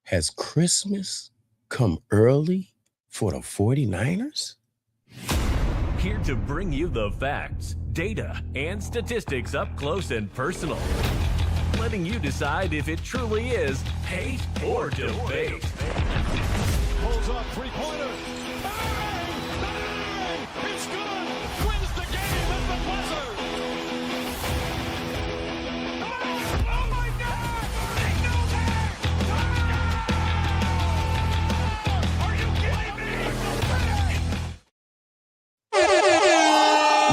Has Christmas come early for the 49ers? Here to bring you the facts, data, and statistics up close and personal. Letting you decide if it truly is hate or debate. Pulls off three-pointer. Bang! Bang! It's good! Wins the game at the buzzer! Oh my God! They know that! Are you kidding me?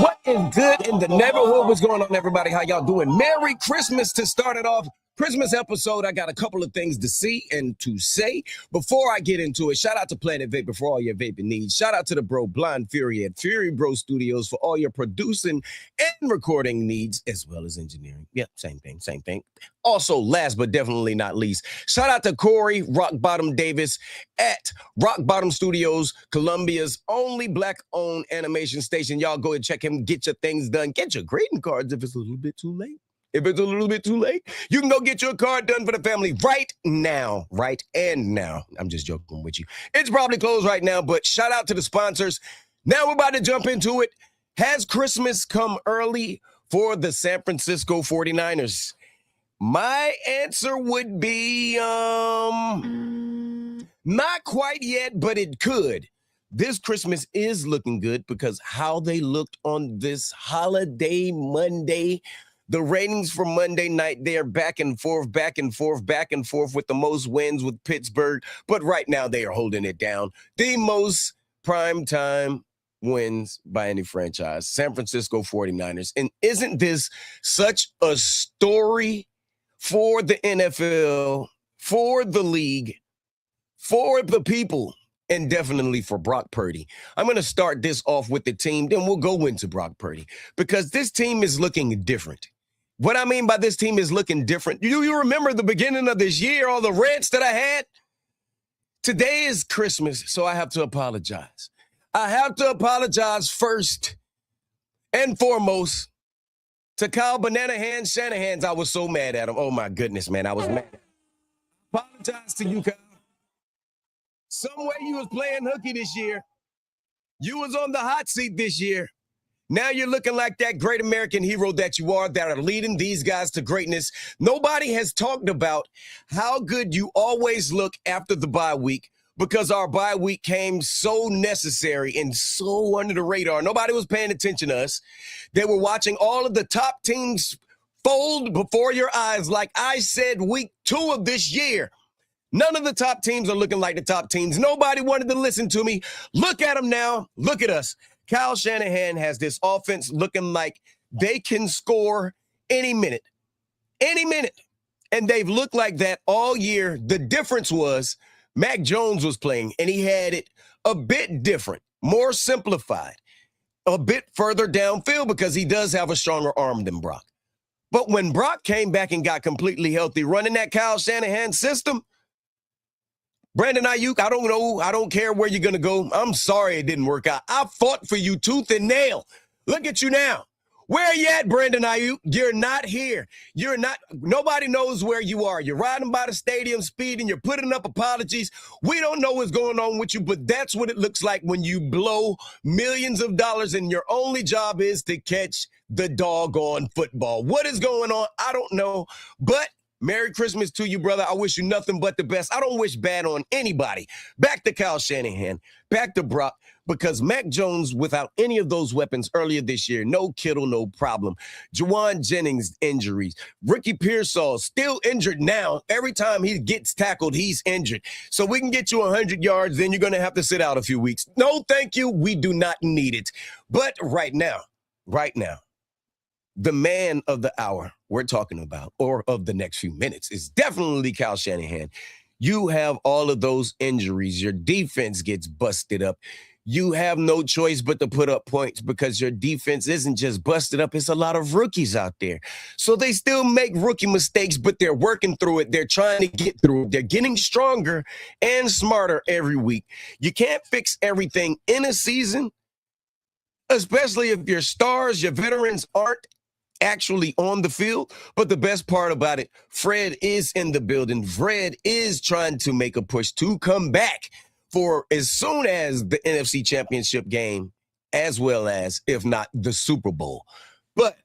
What is good in the neighborhood? What's going on, everybody? How y'all doing? Merry Christmas to start it off. Christmas episode. I got a couple of things to see and to say. Before I get into it, shout out to Planet Vape for all your vaping needs. Shout out to the bro Blind Fury at Fury Bro Studios for all your producing and recording needs, as well as engineering. Yep, same thing. Also, last but definitely not least, shout out to Corey Rock Bottom Davis at Rock Bottom Studios, Columbia's only Black-owned animation station. Y'all go and check him, get your things done, get your greeting cards if it's a little bit too late. If it's a little bit too late, you can go get your card done for the family right now. I'm just joking with you. It's probably closed right now, but shout out to the sponsors. Now we're about to jump into it. Has Christmas come early for the San Francisco 49ers? My answer would be, not quite yet, but it could. This Christmas is looking good because how they looked on this holiday Monday. The ratings for Monday night, they're back and forth with the most wins with Pittsburgh. But right now, they are holding it down. The most primetime wins by any franchise, San Francisco 49ers. And isn't this such a story for the NFL, for the league, for the people, and definitely for Brock Purdy? I'm going to start this off with the team, then we'll go into Brock Purdy because this team is looking different. What I mean by this team is looking different. You remember the beginning of this year, all the rants that I had? Today is Christmas, so I have to apologize. I have to apologize first and foremost to Kyle Banana Hands Shanahan's. I was so mad at him. Oh, my goodness, man. I was mad. Apologize to you, Kyle. Some way you was playing hooky this year. You was on the hot seat this year. Now you're looking like that great American hero that you are, that are leading these guys to greatness. Nobody has talked about how good you always look after the bye week because our bye week came so necessary and so under the radar. Nobody was paying attention to us. They were watching all of the top teams fold before your eyes. Like I said, week 2 of this year, none of the top teams are looking like the top teams. Nobody wanted to listen to me. Look at them now. Look at us. Kyle Shanahan has this offense looking like they can score any minute. And they've looked like that all year. The difference was Mac Jones was playing, and he had it a bit different, more simplified, a bit further downfield because he does have a stronger arm than Brock. But when Brock came back and got completely healthy, running that Kyle Shanahan system, Brandon Ayuk, I don't know. I don't care where you're going to go. I'm sorry it didn't work out. I fought for you tooth and nail. Look at you now. Where are you at, Brandon Ayuk? You're not here. You're not. Nobody knows where you are. You're riding by the stadium speeding. You're putting up apologies. We don't know what's going on with you, but that's what it looks like when you blow millions of dollars and your only job is to catch the doggone football. What is going on? I don't know, but Merry Christmas to you, brother. I wish you nothing but the best. I don't wish bad on anybody. Back to Kyle Shanahan, back to Brock, because Mac Jones, without any of those weapons earlier this year, no Kittle, no problem. Juwan Jennings, injuries. Ricky Pearsall, still injured now. Every time he gets tackled, he's injured. So we can get you 100 yards, then you're going to have to sit out a few weeks. No, thank you. We do not need it. But right now, the man of the hour we're talking about, or of the next few minutes, is definitely Kyle Shanahan. You have all of those injuries. Your defense gets busted up. You have no choice but to put up points because your defense isn't just busted up. It's a lot of rookies out there. So they still make rookie mistakes, but they're working through it. They're trying to get through it. They're getting stronger and smarter every week. You can't fix everything in a season, especially if your stars, your veterans aren't actually on the field. But the best part about it, Fred is in the building. Fred is trying to make a push to come back for as soon as the NFC Championship game, as well as, if not, the Super Bowl. But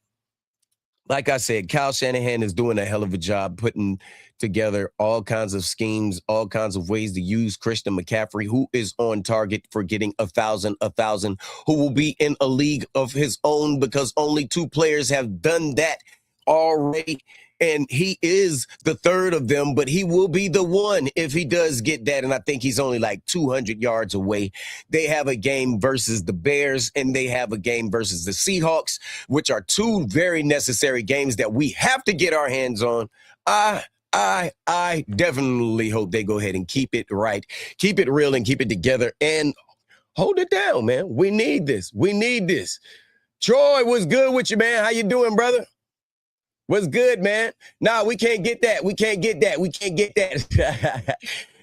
like I said, Kyle Shanahan is doing a hell of a job putting together all kinds of schemes, all kinds of ways to use Christian McCaffrey, who is on target for getting 1,000, who will be in a league of his own because only 2 players have done that already. And he is the third of them, but he will be the one if he does get that. And I think he's only like 200 yards away. They have a game versus the Bears, and they have a game versus the Seahawks, which are 2 very necessary games that we have to get our hands on. I definitely hope they go ahead and keep it right, keep it real, and keep it together, and hold it down, man. We need this. We need this. Troy, what's good with you, man? How you doing, brother? What's good, man? Nah, we can't get that. We can't get that. We can't get that.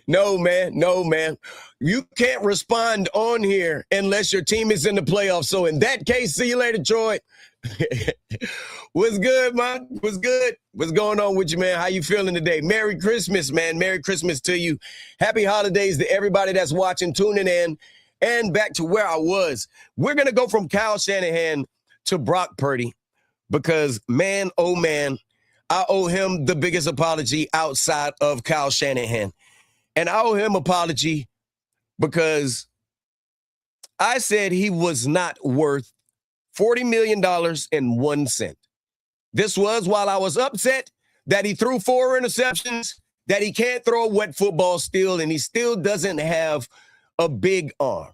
No, man. No, man. You can't respond on here unless your team is in the playoffs. So in that case, see you later, Troy. What's good, man? What's good? What's going on with you, man? How you feeling today? Merry Christmas, man. Merry Christmas to you. Happy holidays to everybody that's watching, tuning in, and back to where I was. We're going to go from Kyle Shanahan to Brock Purdy. Because, man, oh, man, I owe him the biggest apology outside of Kyle Shanahan. And I owe him apology because I said he was not worth $40 million and 1 cent. This was while I was upset that he threw 4 interceptions, that he can't throw a wet football still, and he still doesn't have a big arm.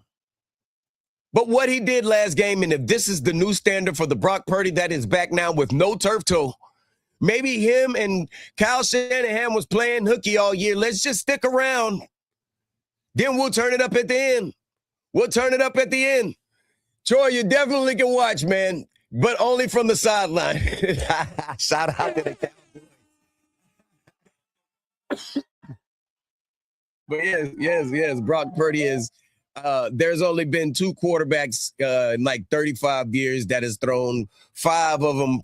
But what he did last game, and if this is the new standard for the Brock Purdy that is back now with no turf toe, maybe him and Kyle Shanahan was playing hooky all year. Let's just stick around. Then we'll turn it up at the end. We'll turn it up at the end. Troy, you definitely can watch, man, but only from the sideline. Shout out to the Cowboys. But yes, Brock Purdy is. There's only been 2 quarterbacks in like 35 years that has thrown 5 of them,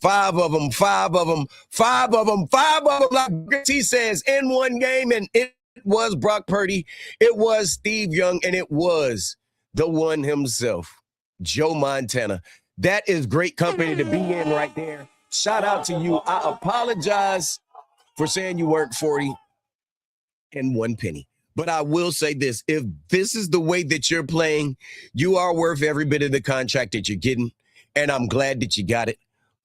like he says, in one game, and it was Brock Purdy, it was Steve Young, and it was the one himself, Joe Montana. That is great company to be in right there. Shout out to you. I apologize for saying you weren't 40 and 1 penny. But I will say this, if this is the way that you're playing, you are worth every bit of the contract that you're getting, and I'm glad that you got it.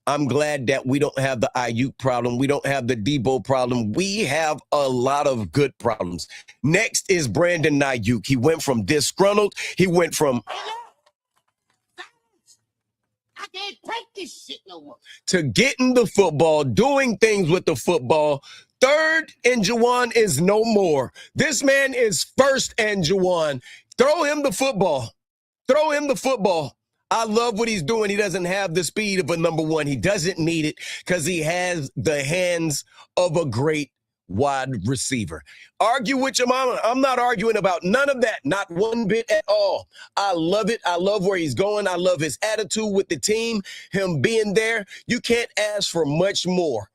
I'm glad that we don't have the Ayuk problem. We don't have the Debo problem. We have a lot of good problems. Next is Brandon Ayuk. He went from disgruntled. He went from I can't take this shit no more to getting the football, doing things with the football. Third and Juwan is no more. This man is first and Juwan. Throw him the football. Throw him the football. I love what he's doing. He doesn't have the speed of a number 1. He doesn't need it because he has the hands of a great wide receiver. Argue with your mama. I'm not arguing about none of that. Not one bit at all. I love it. I love where he's going. I love his attitude with the team, him being there. You can't ask for much more.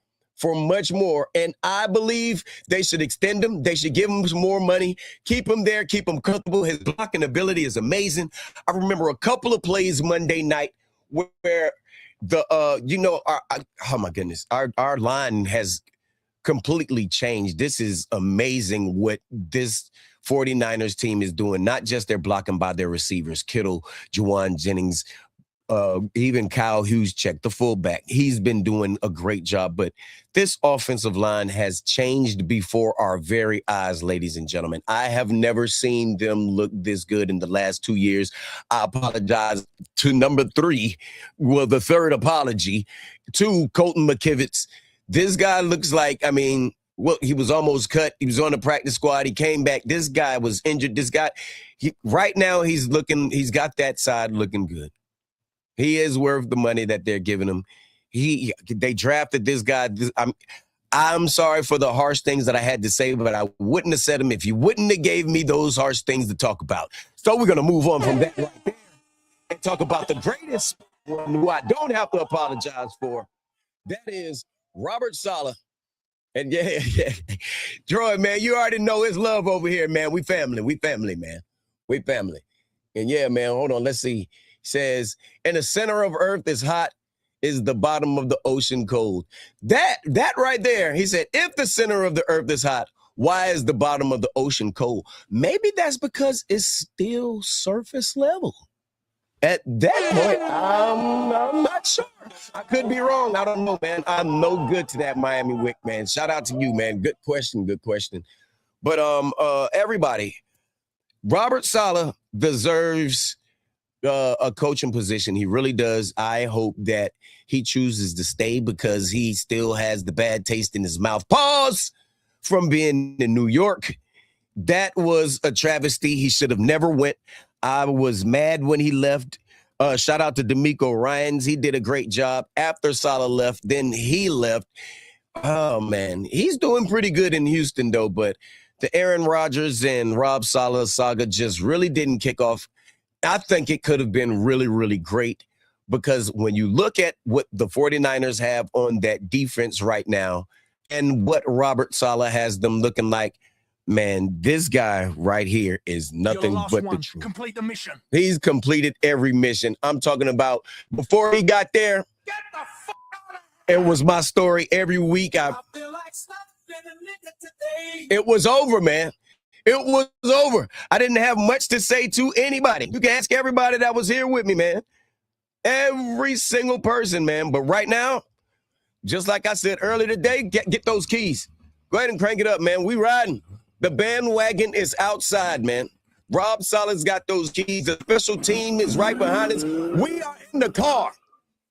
And I believe they should extend him. They should give him some more money, keep him there, keep him comfortable. His blocking ability is amazing. I remember a couple of plays Monday night where oh my goodness, our line has completely changed. This is amazing what this 49ers team is doing. Not just they're blocking by their receivers, Kittle, Juwan Jennings, even Kyle Juszczyk, the fullback. He's been doing a great job, but this offensive line has changed before our very eyes, ladies and gentlemen. I have never seen them look this good in the last 2 years. I apologize to number 3, well, the third apology, to Colton McKivitz. This guy looks like, he was almost cut. He was on the practice squad. He came back. This guy was injured. This guy, right now he's got that side looking good. He is worth the money that they're giving him. They drafted this guy. I'm sorry for the harsh things that I had to say, but I wouldn't have said them if you wouldn't have gave me those harsh things to talk about. So we're going to move on from that right there and talk about the greatest one who I don't have to apologize for. That is Robert Saleh. And yeah. Troy, man, you already know his love over here, man. We family, man. We family. And yeah, man, hold on. Let's see. He says, in the center of earth is hot, is the bottom of the ocean cold. That right there, he said, if the center of the earth is hot, why is the bottom of the ocean cold? Maybe that's because it's still surface level. At that point, I'm not sure. I could be wrong. I don't know, man. I'm no good to that Miami Wick, man. Shout out to you, man. Good question. But everybody, Robert Saleh deserves a coaching position. He really does. I hope that he chooses to stay because he still has the bad taste in his mouth. Pause from being in New York. That was a travesty. He should have never went. I was mad when he left. Shout out to D'Amico Ryans. He did a great job after Saleh left. Then he left. Oh, man. He's doing pretty good in Houston, though. But the Aaron Rodgers and Rob Saleh saga just really didn't kick off. I think it could have been really, really great because when you look at what the 49ers have on that defense right now and what Robert Saleh has them looking like, man, this guy right here is nothing but the truth. Complete the mission. He's completed every mission. I'm talking about before he got there. Get the fuck out of here. It was my story every week. I feel like slapping a nigga today. It was over, man. It was over. I didn't have much to say to anybody. You can ask everybody that was here with me, man. Every single person, man. But right now, just like I said earlier today, get those keys. Go ahead and crank it up, man. We riding. The bandwagon is outside, man. Rob Saleh's got those keys. The special team is right behind us. We are in the car.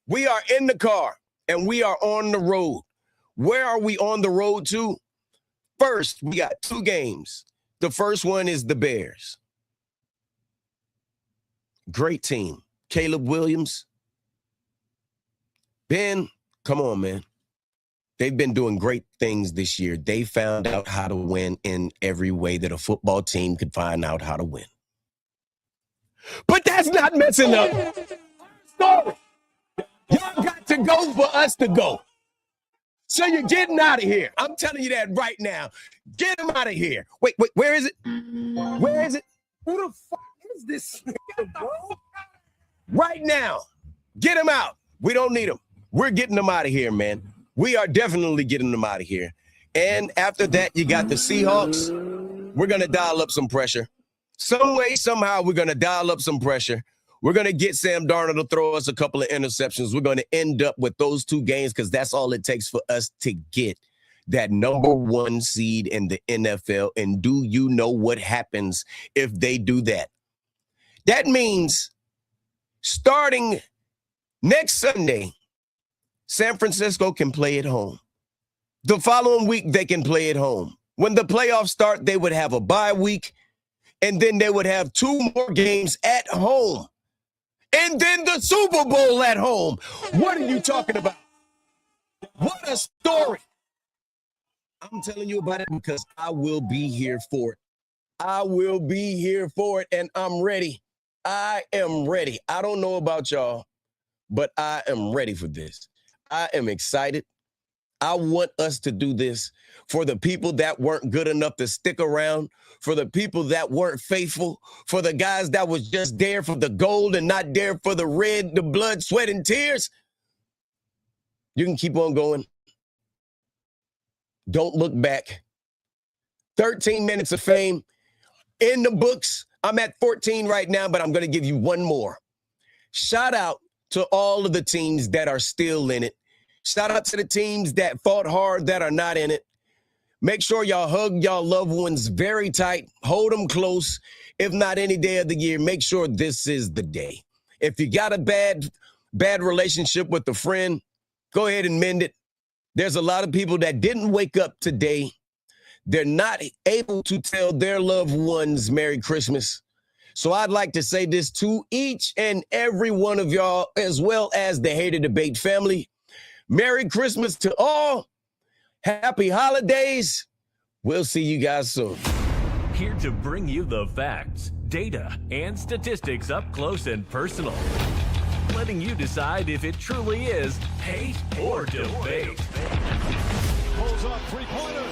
We are in the car, and we are on the road. Where are we on the road to? First, we got 2 games. The first one is the Bears. Great team. Caleb Williams. Ben, come on, man. They've been doing great things this year. They found out how to win in every way that a football team could find out how to win. But that's not messing up. Story. Y'all got to go for us to go. So you're getting out of here. I'm telling you that right now. Get him out of here. Wait, where is it? Where is it? Who the fuck is this? Right now. Get him out. We don't need him. We're getting them out of here, man. We are definitely getting them out of here. And after that, you got the Seahawks. We're going to dial up some pressure. Some way, somehow, we're going to dial up some pressure. We're going to get Sam Darnold to throw us a couple of interceptions. We're going to end up with those 2 games because that's all it takes for us to get that number 1 seed in the NFL. And do you know what happens if they do that? That means starting next Sunday, San Francisco can play at home. The following week, they can play at home. When the playoffs start, they would have a bye week, and then they would have 2 more games at home. And then the Super Bowl at home. What are you talking about? What a story. I'm telling you about it because I will be here for it. I will be here for it, and I'm ready. I am ready. I don't know about y'all, but I am ready for this. I am excited. I want us to do this for the people that weren't good enough to stick around, for the people that weren't faithful, for the guys that was just there for the gold and not there for the red, the blood, sweat, and tears. You can keep on going. Don't look back. 13 minutes of fame in the books. I'm at 14 right now, but I'm going to give you one more. Shout out to all of the teams that are still in it. Shout out to the teams that fought hard that are not in it. Make sure y'all hug y'all loved ones very tight. Hold them close. If not any day of the year, make sure this is the day. If you got a bad relationship with a friend, go ahead and mend it. There's a lot of people that didn't wake up today. They're not able to tell their loved ones Merry Christmas. So I'd like to say this to each and every one of y'all, as well as the Hater Debate family. Merry Christmas to all. Happy holidays. We'll see you guys soon. Here to bring you the facts, data, and statistics up close and personal. letting you decide if it truly is hate or debate. Pulls up three-pointer.